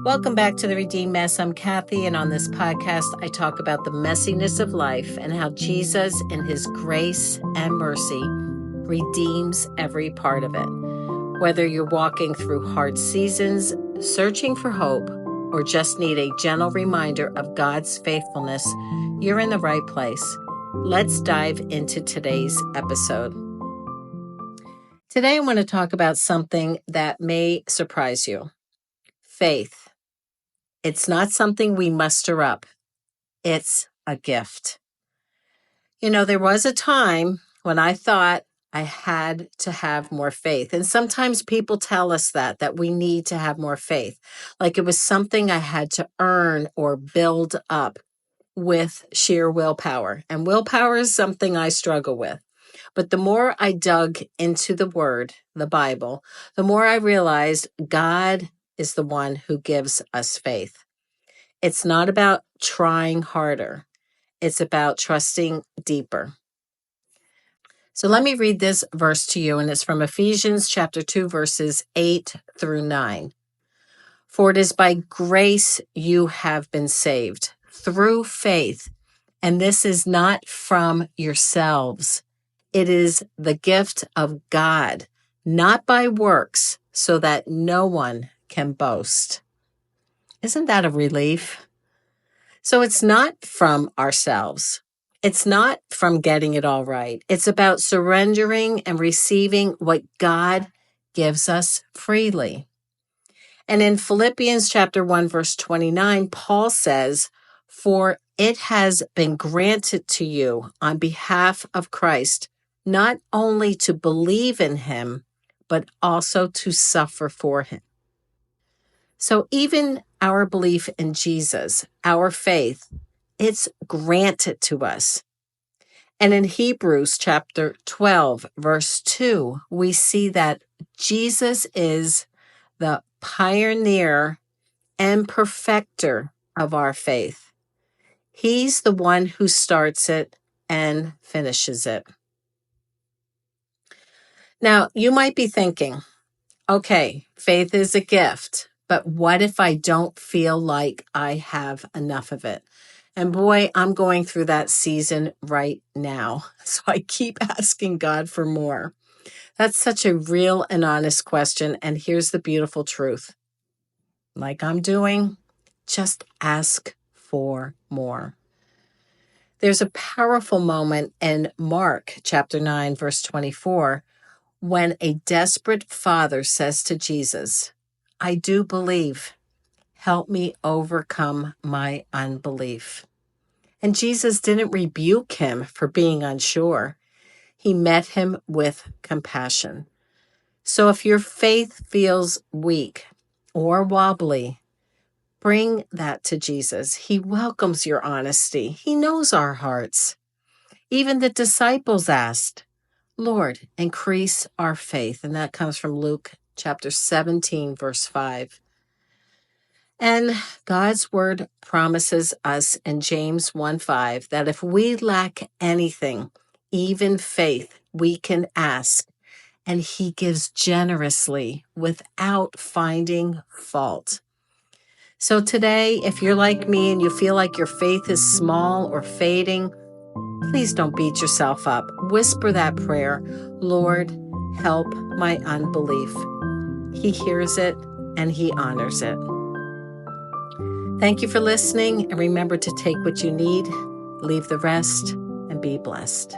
Welcome back to The Redeemed Mess. I'm Kathy, and on this podcast, I talk about the messiness of life and how Jesus, in his grace and mercy, redeems every part of it. Whether you're walking through hard seasons, searching for hope, or just need a gentle reminder of God's faithfulness, you're in the right place. Let's dive into today's episode. Today, I want to talk about something that may surprise you. Faith. It's not something we muster up. It's a gift. You know, there was a time when I thought I had to have more faith. And sometimes people tell us that we need to have more faith. Like it was something I had to earn or build up with sheer willpower. And willpower is something I struggle with. But the more I dug into the Word, the Bible, the more I realized God is the one who gives us faith. It's not about trying harder. It's about trusting deeper. So let me read this verse to you, and it's from Ephesians chapter 2, verses 8 through 9. For it is by grace you have been saved, through faith, and this is not from yourselves. It is the gift of God, not by works, so that no one can boast. Isn't that a relief? So it's not from ourselves. It's not from getting it all right. It's about surrendering and receiving what God gives us freely. And in Philippians chapter 1, verse 29, Paul says, "For it has been granted to you on behalf of Christ, not only to believe in him, but also to suffer for him." So even our belief in Jesus, our faith, it's granted to us. And in Hebrews chapter 12, verse 2, we see that Jesus is the pioneer and perfecter of our faith. He's the one who starts it and finishes it. Now, you might be thinking, okay, faith is a gift, but what if I don't feel like I have enough of it? And boy, I'm going through that season right now. So I keep asking God for more. That's such a real and honest question. And here's the beautiful truth. Like I'm doing, just ask for more. There's a powerful moment in Mark chapter 9, verse 24, when a desperate father says to Jesus, "I do believe. Help me overcome my unbelief." And Jesus didn't rebuke him for being unsure. He met him with compassion. So if your faith feels weak or wobbly, bring that to Jesus. He welcomes your honesty. He knows our hearts. Even the disciples asked, "Lord, increase our faith." And that comes from Luke chapter 17, verse 5. And God's word promises us in James 1:5 that if we lack anything, even faith, we can ask, and he gives generously without finding fault. So today, if you're like me and you feel like your faith is small or fading, please don't beat yourself up. Whisper that prayer, "Lord, help my unbelief." He hears it and he honors it. Thank you for listening, and remember to take what you need, leave the rest, and be blessed.